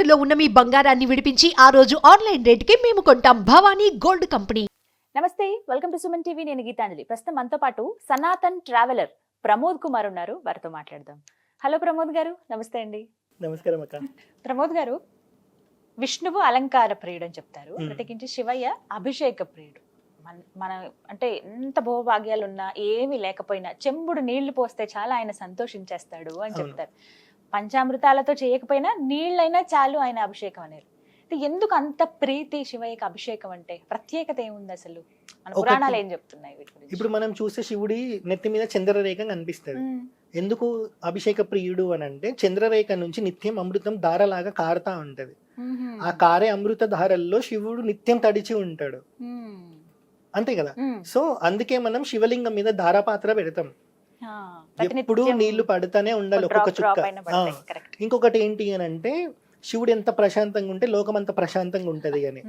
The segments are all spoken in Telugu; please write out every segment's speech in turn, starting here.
తాకట్టులో ఉన్న మీ బంగారాన్ని విడిపించి ఆ రోజు ఆన్లైన్ రేటుకి మేము కొంటాం. Bhavani gold company. నమస్తే, వెల్కమ్ టు సుమన్ టీవీ. నేను గీతాంజలి. ప్రస్తుతం మనతో పాటు సనాతన్ ట్రావెలర్ ప్రమోద్ కుమార్ ఉన్నారు. వారితో మాట్లాడదాం. హలో ప్రమోద్ గారు, నమస్తే అండి. నమస్కారం అక్క. ప్రమోద్ గారు, విష్ణువు అలంకార ప్రియుడు అని చెప్తారు, ప్రత్యేకించి శివయ్య అభిషేక ప్రియుడు. మన అంటే ఎంత భోభాగ్యాలు ఉన్నా ఏమీ లేకపోయినా చెంబుడు నీళ్లు పోస్తే చాలా ఆయన సంతోషించేస్తాడు అని చెప్తారు. పంచామృతాలతో చేయకపోయినా నీళ్ళైనా చాలు ఆయన అభిషేకం అనేది. ఎందుకు అంత ప్రీతి శివయ్యకి అభిషేకం అంటే? ప్రత్యేకత ఏముంది అసలు? మన పురాణాలు ఏం చెప్తున్నాయి వీటి గురించి? ఇప్పుడు మనం చూస్తే శివుడి నెత్తి మీద చంద్రరేఖ కనిపిస్తుంది. ఎందుకు అభిషేక ప్రియుడు అని అంటే, చంద్రరేఖ నుంచి నిత్యం అమృతం ధారలాగా కారుతా ఉంటది. ఆ కారే అమృత ధారల్లో శివుడు నిత్యం తడిచి ఉంటాడు, అంతే కదా. సో అందుకే మనం శివలింగం మీద ధారాపాత్ర పెడతాం. ఎప్పుడు నీళ్లు పడుతూనే ఉండాలి, ఒక్కొక్క చుక్క. ఇంకొకటి ఏంటి అని అంటే, శివుడు ఎంత ప్రశాంతంగా ఉంటే లోకం అంత ప్రశాంతంగా ఉంటది అని.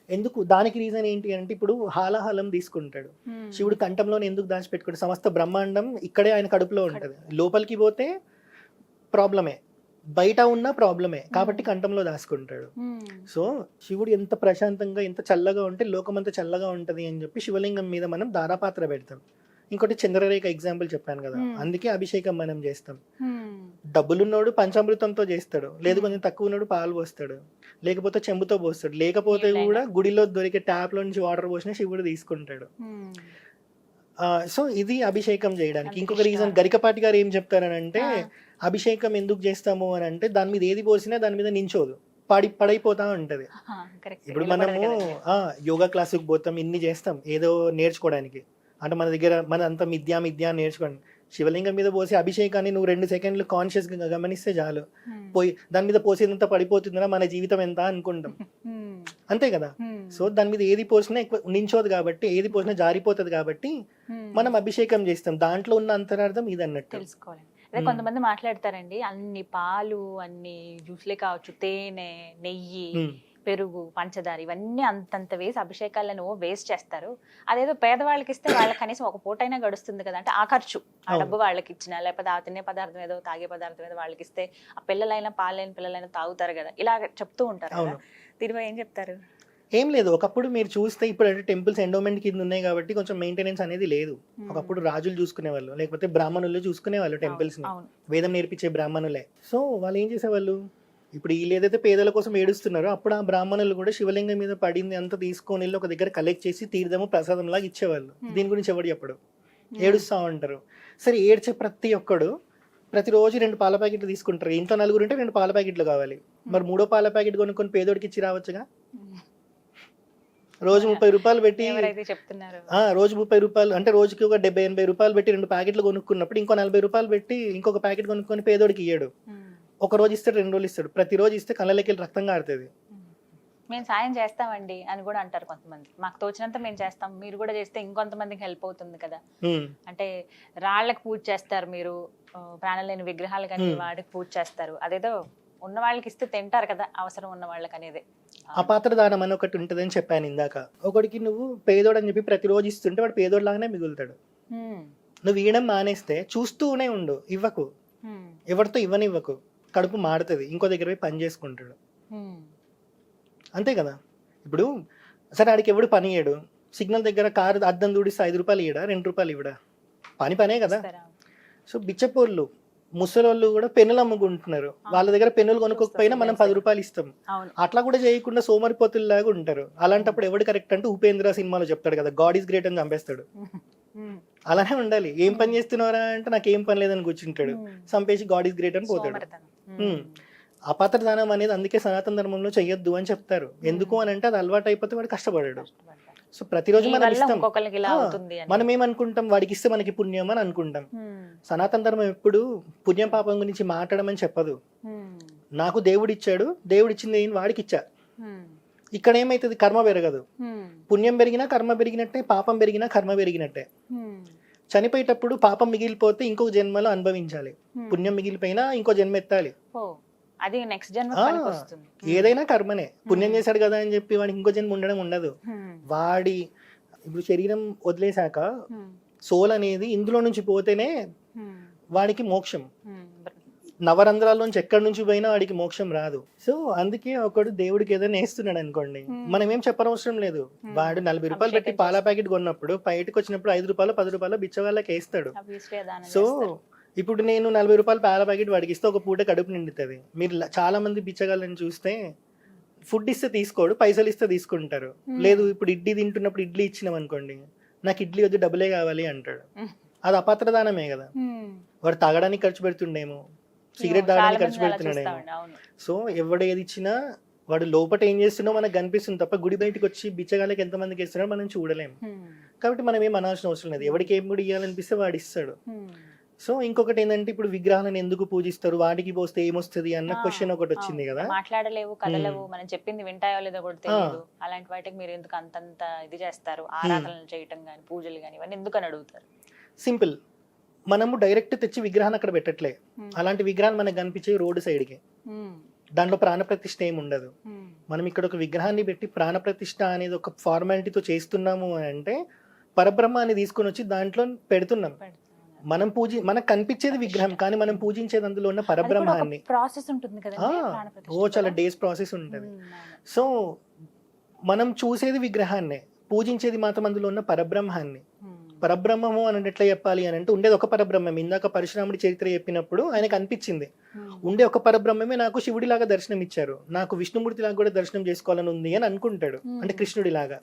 ఎందుకు? దానికి రీజన్ ఏంటి అంటే, ఇప్పుడు హాలాహలం తీసుకుంటాడు. శివుడు కంఠంలోనే ఎందుకు దాచిపెట్టుకుంటాడు? సమస్త బ్రహ్మాండం ఇక్కడే ఆయన కడుపులో ఉంటది. లోపలికి పోతే ప్రాబ్లమే, బయట ఉన్న ప్రాబ్లమే, కాబట్టి కంఠంలో దాచుకుంటాడు. సో శివుడు ఎంత ప్రశాంతంగా ఎంత చల్లగా ఉంటే లోకం అంతా చల్లగా ఉంటది అని చెప్పి శివలింగం మీద మనం ధారాపాత్ర పెడతాం. ఇంకోటి చంద్రరేఖ ఎగ్జాంపుల్ చెప్పాను కదా, అందుకే అభిషేకం మనం చేస్తాం. డబ్బులున్నోడు పంచామృతంతో చేస్తాడు, లేదు కొంచెం తక్కువ ఉన్నోడు పాలు పోస్తాడు, లేకపోతే చెంబుతో పోస్తాడు, లేకపోతే కూడా గుడిలో దొరికే ట్యాప్ లో నుంచి వాటర్ పోసినా శివుడు తీసుకుంటాడు. సో ఇది అభిషేకం చేయడానికి. ఇంకొక రీజన్ గరికపాటి గారు ఏం చెప్తారనంటే, అభిషేకం ఎందుకు చేస్తాము అని అంటే, దాని మీద ఏది పోసినా దాని మీద నించోదు, పడైపోతా ఉంటది. ఇప్పుడు మనము యోగా క్లాసుకి పోతాం, ఇన్ని చేస్తాం ఏదో నేర్చుకోవడానికి, అంటే మన దగ్గర మన అంత మిథ్యా నేర్చుకోండి. శివలింగం మీద పోసి అభిషేకాన్ని నువ్వు 2 సెకండ్లు కాన్షియస్ గా గమనిస్తే చాలు, పోయి దాని మీద పోసేదంతా పడిపోతుందా మన జీవితం ఎంత అనుకుంటాం, అంతే కదా. సో దాని మీద ఏది పోసినా ఎక్కువ నించోదు కాబట్టి, ఏది పోసినా జారిపోతుంది కాబట్టి మనం అభిషేకం చేస్తాం. దాంట్లో ఉన్న అంతరార్థం ఇది అన్నట్టు తెలుసుకోవాలి. అదే కొంతమంది మాట్లాడతారండి, అన్ని పాలు, అన్ని జ్యూస్లే కావచ్చు, తేనె, నెయ్యి, పెరుగు, పంచదార ఇవన్నీ అంతంత వేసి అభిషేకాలను వేస్ట్ చేస్తారు. అదేదో పేదవాళ్ళకి ఇస్తే వాళ్ళకి కనీసం ఒక పూటైనా గడుస్తుంది కదా, అంటే ఆ ఖర్చు, ఆ డబ్బు వాళ్ళకి ఇచ్చిన, లేకపోతే ఆ తినే పదార్థం ఏదో తాగే పదార్థం ఏదో వాళ్ళకి ఇస్తే ఆ పిల్లలైనా పాలైన పిల్లలైనా తాగుతారు కదా, ఇలా చెప్తూ ఉంటారు కదా. దీనిపై ఏం చెప్తారు? ఏం లేదు, ఒకప్పుడు మీరు చూస్తే ఇప్పుడు అంటే టెంపుల్స్ ఎండోమెంట్ కింద ఉన్నాయి కాబట్టి కొంచెం మెయింటెనెన్స్ అనేది లేదు. ఒకప్పుడు రాజులు చూసుకునేవాళ్ళు, లేకపోతే బ్రాహ్మణులు చూసుకునేవాళ్ళు టెంపుల్స్ ని, వేదం నేర్పించే బ్రాహ్మణులే. సో వాళ్ళు ఏం చేసేవాళ్ళు, ఇప్పుడు వీళ్ళు ఏదైతే పేదల కోసం ఏడుస్తున్నారో అప్పుడు ఆ బ్రాహ్మణులు కూడా శివలింగం మీద పడింది అంతా తీసుకొని వెళ్ళి ఒక దగ్గర కలెక్ట్ చేసి తీర్థము ప్రసాదం లాగా ఇచ్చేవాళ్ళు. దీని గురించి ఎవడు చెప్పడు, ఏడుస్తా ఉంటారు. సరే, ఏడ్చే ప్రతి ఒక్కడు ప్రతిరోజు 2 పాల ప్యాకెట్లు తీసుకుంటారు. ఇంట్లో 4 ఉంటే 2 పాల ప్యాకెట్లు కావాలి, మరి 3వ పాల ప్యాకెట్ కొనుక్కొని పేదోడికి ఇచ్చి రావచ్చుగా. రోజు 30 రూపాయలు పెట్టి, రోజు 30 రూపాయలు అంటే రోజుకి ఒక 70-80 రూపాయలు పెట్టి 2 ప్యాకెట్లు కొనుక్కున్నప్పుడు ఇంకో 40 రూపాయలు పెట్టి ఇంకొక ప్యాకెట్ కొనుక్కొని పేదోడికి ఇయ్యాడు. ఒక రోజు ఇస్తాడు, 2 రోజులు ఇస్తాడు, ప్రతిరోజు ఇస్తే కళ్ళకి రక్తం కారుతుంది. మేము సాయం చేస్తామండి అని కూడా అంటారు కొంతమంది. మాకు తోచినంత మేము చేస్తాం, మీరు కూడా చేస్తే ఇంకొంతమందికి హెల్ప్ అవుతుంది కదా. అంటే రాళ్ళకి పూజ చేస్తారు మీరు, ప్రాణం లేని విగ్రహాలు కానీ వాడికి పూజ చేస్తారు, అదేదో ఉన్న వాళ్ళకి ఇస్తే తింటారు కదా అవసరం ఉన్న వాళ్ళకి అనేది. అపాత్ర దానం అని ఒకటి ఉంటదని చెప్పాను ఇందాక. ఒకడికి నువ్వు పేదోడు అని చెప్పి ప్రతిరోజు ఇస్తుంటే వాడు పేదోడు లాగానే మిగులుతాడు. నువ్వు ఇవ్వడం మానేస్తే చూస్తూనే ఉండు, ఇవ్వకు, ఎవరితో ఇవ్వనివ్వకు, కడుపు మాడుతుంది, ఇంకో దగ్గర పోయి పని చేసుకుంటాడు, అంతే కదా. ఇప్పుడు సరే, ఆడికి ఎవడు పని ఇయ్యడు, సిగ్నల్ దగ్గర కారు అద్దం దూడిస్తే 5 రూపాయలు ఇవ్వడా, 2 రూపాయలు ఇవ్వడా, పనే కదా. సో బిచ్చపోళ్ళు ముసలోళ్ళు కూడా పెన్నులు అమ్ముకుంటున్నారు, వాళ్ళ దగ్గర పెన్నులు కొనుక్కోకపోయినా మనం 10 రూపాయలు ఇస్తాం. అట్లా కూడా చేయకుండా సోమరిపోతుల్లాగా ఉంటారు. అలాంటప్పుడు ఎవడు కరెక్ట్ అంటే, ఉపేంద్ర సినిమాలో చెప్తాడు కదా, గాడ్ ఈస్ గ్రేట్ అని చంపేస్తాడు. అలానే ఉండాలి. ఏం పని చేస్తున్నారా అంటే, నాకు ఏం పని లేదని కూర్చుంటాడు, చంపేసి గాడ్ ఈస్ గ్రేట్ అని పోతాడు. అపాత్ర దానం అనేది అందుకే సనాతన ధర్మంలో చెయ్యొద్దు అని చెప్తారు. ఎందుకు అని అంటే, అది అలవాటు అయిపోతే వాడు కష్టపడాడు. సో ప్రతిరోజు మనం ఇస్తాం, మనం ఏమనుకుంటాం, వాడికి ఇస్తే మనకి పుణ్యం అని అనుకుంటాం. సనాతన ధర్మం ఎప్పుడు పుణ్యం పాపం గురించి మాట్లాడమని చెప్పదు. నాకు దేవుడు ఇచ్చాడు, దేవుడు ఇచ్చింది వాడికి ఇచ్చా. ఇక్కడ ఏమైతుంది, కర్మ పెరగదు. పుణ్యం పెరిగినా కర్మ పెరిగినట్టే, పాపం పెరిగినా కర్మ పెరిగినట్టే. చనిపోయేటప్పుడు పాపం మిగిలిపోతే ఇంకొక జన్మలో అనుభవించాలి, పుణ్యం మిగిలిపోయినా ఇంకో జన్మ ఎత్తాలి. అది నెక్స్ట్ జన్మ ఏదైనా కర్మనే. పుణ్యం చేశాడు కదా అని చెప్పి వాడికి ఇంకో జన్మ ఉండడం ఉండదు. వాడి ఇప్పుడు శరీరం వదిలేశాక సోల్ అనేది ఇందులో నుంచి పోతేనే వాడికి మోక్షం. నవరంధ్రాల్లోంచి ఎక్కడి నుంచి పోయినా వాడికి మోక్షం రాదు. సో అందుకే ఒకడు దేవుడికి ఏదైనా వేస్తున్నాడు అనుకోండి, మనం ఏం చెప్పనవసరం లేదు. వాడు 40 రూపాయలు పెట్టి పాల ప్యాకెట్ కొన్నప్పుడు బయటకు వచ్చినప్పుడు 5 రూపాయలు 10 రూపాయలు బిచ్చ వాళ్ళకి వేస్తాడు. సో ఇప్పుడు నేను 40 రూపాయలు పాల ప్యాకెట్ వాడికి ఇస్తే ఒక పూట కడుపు నిండుతుంది. మీరు చాలా మంది బిచ్చగాళ్ళని చూస్తే ఫుడ్ ఇస్తే తీసుకోడు, పైసలు ఇస్తే తీసుకుంటారు. లేదు ఇప్పుడు ఇడ్లీ తింటున్నప్పుడు ఇడ్లీ ఇచ్చినాం అనుకోండి, నాకు ఇడ్లీ వద్దు డబ్బులే కావాలి అంటాడు. అది అపాత్రదానమే కదా. వాడు తాగడానికి ఖర్చు పెడుతుండేమో, సిగరెట్ తాగడానికి ఖర్చు పెడుతున్నాడేమో. సో ఎవడు ఏది ఇచ్చినా వాడు లోపల ఏం చేస్తున్నా మనకు కనిపిస్తుంది తప్ప గుడి బయటకు వచ్చి బిచ్చగాళ్ళకి ఎంతమందికి ఇస్తున్నాడో మనం చూడలేము. కాబట్టి మనం ఏం అనాల్సిన అవసరం లేదు. ఎవరికి ఏం కూడా ఇవ్వాలనిపిస్తే వాడు ఇస్తాడు. సో ఇంకొకటి ఏంటంటే ఇప్పుడు విగ్రహాలను ఎందుకు పూజిస్తారు, వాటికి పోస్తే ఏమొస్తుంది అన్న క్వశ్చన్ ఒకటి వచ్చింది కదా. మాట్లాడలేవు, కదలవు, మనం చెప్పింది వింటాయో లేదో కూడా తెలియదు. అలాంటి వాటికి మీరు ఎందుకు అంతంత ఇది చేస్తారు, ఆరాధనలు చేయటం కానీ పూజలు కానీ ఇవన్నీ ఎందుకు అని అడుగుతారు. సింపుల్, మనము డైరెక్ట్ తెచ్చి విగ్రహాన్ని అక్కడ పెట్టట్లే. అలాంటి విగ్రహాలు మనకు కనిపించే రోడ్డు సైడ్కి, దాంట్లో ప్రాణప్రతిష్ఠ ఏమి ఉండదు. మనం ఇక్కడ ఒక విగ్రహాన్ని పెట్టి ప్రాణప్రతిష్ఠ అనేది ఒక ఫార్మాలిటీతో చేస్తున్నాము అని అంటే పరబ్రహ్మాన్ని తీసుకొని వచ్చి దాంట్లో పెడుతున్నాం. మనం మనకు కనిపించేది విగ్రహం, కానీ మనం పూజించేది అందులో ఉన్న పరబ్రహ్మాన్ని. ప్రాసెస్ ఉంటుంది కదా, చాలా డేస్ ప్రాసెస్ ఉంటుంది. సో మనం చూసేది విగ్రహాన్నే, పూజించేది మాత్రం అందులో ఉన్న పరబ్రహ్మాన్ని. పరబ్రహ్మము అని ఎట్లా చెప్పాలి అని అంటే ఉండేది ఒక పరబ్రహ్మం. ఇందాక పరశురాముడి చరిత్ర చెప్పినప్పుడు ఆయనకు అనిపించింది ఉండే ఒక పరబ్రహ్మమే నాకు శివుడిలాగా దర్శనం ఇచ్చారు, నాకు విష్ణుమూర్తి లాగా కూడా దర్శనం చేసుకోవాలని ఉంది అని అనుకుంటాడు, అంటే కృష్ణుడిలాగా.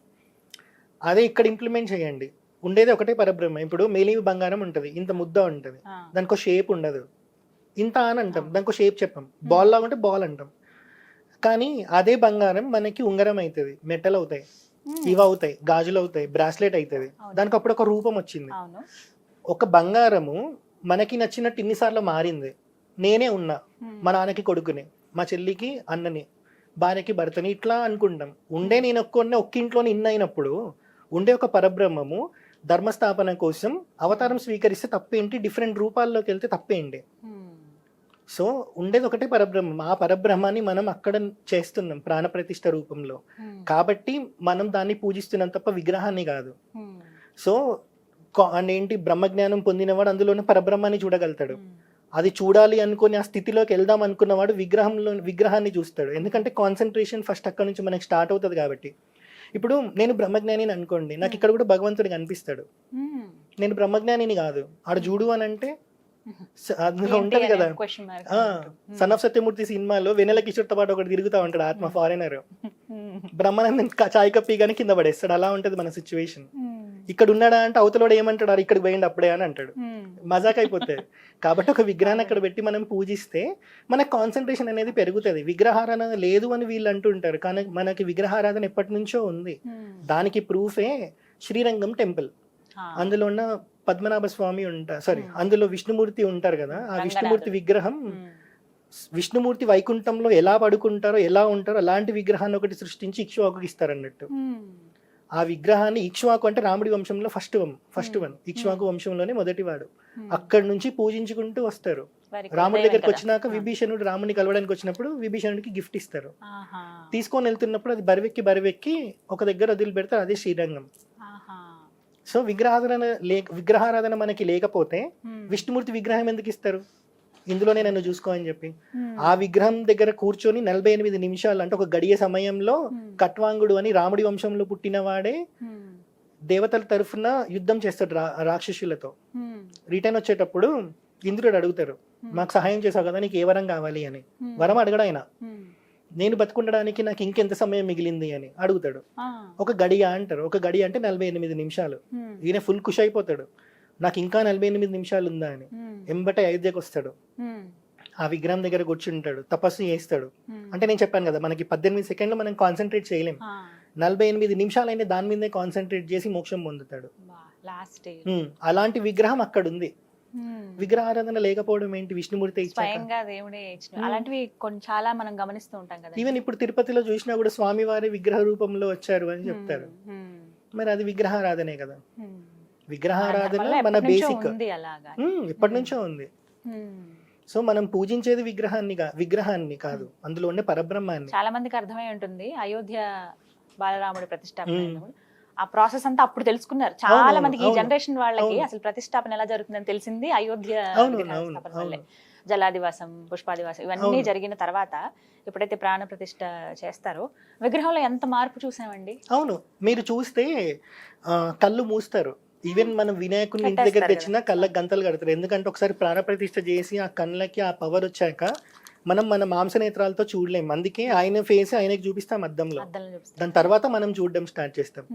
అదే ఇక్కడ ఇంప్లిమెంట్ చేయండి. ఉండేది ఒకటే పరబ్రహ్మ. ఇప్పుడు మేలిమి బంగారం ఉంటుంది, ఇంత ముద్ద ఉంటుంది, దానికి ఒక షేప్ ఉండదు. ఇంత అని అంటాం, దానికి షేప్ చెప్పాం. బాల్ లాగా ఉంటే బాల్ అంటాం. కానీ అదే బంగారం మనకి ఉంగరం అవుతుంది, మెటల్ అవుతాయి, ఇవి అవుతాయి, గాజులు అవుతాయి, బ్రాస్లెట్ అవుతుంది. దానికి అప్పుడు ఒక రూపం వచ్చింది. ఒక బంగారము మనకి నచ్చినట్టు ఇన్నిసార్లు మారింది. నేనే ఉన్నా, మా నాన్నకి కొడుకుని, మా చెల్లికి అన్నని, భార్యకి భర్తని, ఇట్లా అనుకుంటాం. ఉండే నేను ఒక్క ఇంట్లోనే ఇన్ అయినప్పుడు ఉండే ఒక పరబ్రహ్మము ధర్మస్థాపన కోసం అవతారం స్వీకరిస్తే తప్పేంటి, డిఫరెంట్ రూపాల్లోకి వెళ్తే తప్పేంటి. సో ఉండేది ఒకటే పరబ్రహ్మం. ఆ పరబ్రహ్మాన్ని మనం అక్కడ చేస్తున్నాం ప్రాణప్రతిష్ఠ రూపంలో. కాబట్టి మనం దాన్ని పూజిస్తున్నాం తప్ప విగ్రహాన్ని కాదు. సో ఏంటి, బ్రహ్మజ్ఞానం పొందినవాడు అందులోనే పరబ్రహ్మాన్ని చూడగలుగుతాడు. అది చూడాలి అనుకుని ఆ స్థితిలోకి వెళ్దాం అనుకున్నవాడు విగ్రహాన్ని చూస్తాడు. ఎందుకంటే కాన్సన్ట్రేషన్ ఫస్ట్ అక్కడ నుంచి మనకి స్టార్ట్ అవుతుంది. కాబట్టి ఇప్పుడు నేను బ్రహ్మజ్ఞానిని అనుకోండి, నాకు ఇక్కడ కూడా భగవంతుడు కనిపిస్తాడు. నేను బ్రహ్మజ్ఞానిని కాదు, ఆడు చూడు అని అంటే అందులో ఉంటది కదా. సన్ ఆఫ్ సత్యమూర్తి సినిమాలో వెన్నెల కిషోర్తో పాటు ఒకటి తిరుగుతా ఉంటాడు ఆత్మ, ఫారెనర్. బ్రహ్మానందం చాయ్ కప్పి కానీ కింద పడేస్తాడు. అలా ఉంటది మన సిచ్యువేషన్. ఇక్కడ ఉన్నాడా అంటే అవతలోడు ఏమంటాడు, ఇక్కడికి పోయింది అప్పుడే అని అంటాడు. మజాక్ అయిపోతుంది. కాబట్టి ఒక విగ్రహాన్ని అక్కడ పెట్టి మనం పూజిస్తే మనకు కాన్సన్ట్రేషన్ అనేది పెరుగుతుంది. విగ్రహారాధన లేదు అని వీళ్ళు అంటుంటారు, కానీ మనకి విగ్రహారాధన ఎప్పటి నుంచో ఉంది. దానికి ప్రూఫే శ్రీరంగం టెంపుల్. అందులో ఉన్న పద్మనాభ స్వామి అందులో విష్ణుమూర్తి ఉంటారు కదా. ఆ విష్ణుమూర్తి విగ్రహం, విష్ణుమూర్తి వైకుంఠంలో ఎలా పడుకుంటారో ఎలా ఉంటారో అలాంటి విగ్రహాన్ని ఒకటి సృష్టించి ఇక్ష్వాకుకి ఇస్తారన్నట్టు. ఆ విగ్రహాన్ని, ఇక్ష్వాకు అంటే రాముడి వంశంలో ఫస్ట్ వన్, ఇక్ష్వాకు వంశంలోనే మొదటివాడు. అక్కడి నుంచి పూజించుకుంటూ వస్తారు. రాముడి దగ్గరికి వచ్చినాక విభీషణుడు రాముడిని కలవడానికి వచ్చినప్పుడు విభీషణుడికి గిఫ్ట్ ఇస్తారు. తీసుకొని వెళ్తున్నప్పుడు అది బరివెక్కి ఒక దగ్గర వదిలి పెడతారు, అదే శ్రీరంగం. సో విగ్రహారాధన మనకి లేకపోతే విష్ణుమూర్తి విగ్రహం ఎందుకు ఇస్తారు, ఇందులోనే నన్ను చూసుకో అని చెప్పి. ఆ విగ్రహం దగ్గర కూర్చొని 48 నిమిషాలు, అంటే ఒక గడియ సమయంలో కట్వాంగుడు అని రాముడి వంశంలో పుట్టినవాడే దేవతల తరఫున యుద్ధం చేస్తాడు రాక్షసులతో. రిటర్న్ వచ్చేటప్పుడు ఇంద్రుడు అడుగుతారు, మాకు సహాయం చేసావు కదా, నీకు ఏ వరం కావాలి అని. వరం అడగడు ఆయన, నేను బతుకుండడానికి నాకు ఇంకెంత సమయం మిగిలింది అని అడుగుతాడు. ఒక గడియ అంటారు, ఒక గడియ అంటే 48 నిమిషాలు. ఈయన ఫుల్ ఖుషి అయిపోతాడు, నాకు ఇంకా 48 నిమిషాలు ఉందా అని. ఎంబటే అయోధ్యకు వస్తాడు, ఆ విగ్రహం దగ్గర కూర్చుంటాడు, తపస్సు చేస్తాడు. అంటే నేను చెప్పాను కదా, మనకి 18 సెకండ్లు మనం కాన్సన్ట్రేట్ చేయలేం. 48 నిమిషాలైనా దాని మీదే కాన్సన్ట్రేట్ చేసి మోక్షం పొందుతాడు. అలాంటి విగ్రహం అక్కడ ఉంది. విగ్రహారాధన లేకపోవడం ఏంటి, విష్ణుమూర్తి అలాంటివి కొన్ని చాలా మనం గమనిస్తూ ఉంటాం కదా. ఈవెన్ ఇప్పుడు తిరుపతిలో చూసినా కూడా స్వామివారి విగ్రహ రూపంలో వచ్చారు అని చెప్తారు. మరి అది విగ్రహారాధనే కదా. విగ్రహారాధన మన బేసిక్, ఎప్పటి నుంచో ఉంది. సో మనం పూజించేది విగ్రహాన్ని కాదు, అందులో ఉండే పరబ్రహ్మాన్ని. చాలా మందికి అర్థమై ఉంటుంది, అయోధ్య బాలరాముడి ప్రతిష్టాపన ఆ ప్రాసెస్ అంతా అప్పుడు తెలుసుకున్నారు చాలా మందికి. ఈ జనరేషన్ వాళ్ళకి అసలు ప్రతిష్టాపన ఎలా జరుగుతుందని తెలిసింది అయోధ్య. జలాదివాసం, పుష్పాదివాసం ఇవన్నీ అవును. జరిగిన తర్వాత ఎప్పుడైతే ప్రాణ ప్రతిష్ఠ చేస్తారో విగ్రహంలో ఎంత మార్పు చూసామండి. అవును, మీరు చూస్తే కళ్ళు మూస్తారు. ఈవెన్ మనం వినాయకుడిని ఇంటి దగ్గర కట్టేస్తారు తెచ్చినా కళ్ళకి గంతలు కడతారు. ఎందుకంటే ఒకసారి ప్రాణప్రతిష్ఠ చేసి ఆ కళ్ళకి ఆ పవర్ వచ్చాక మనం మన మాంసనేత్రాలతో చూడలేం. అందుకే ఆయన ఫేస్ ఆయనకి చూపిస్తాం అద్దంలో. అద్దంలో చూపిస్తారు. దాని తర్వాత మనం చూడడం స్టార్ట్ చేస్తాం.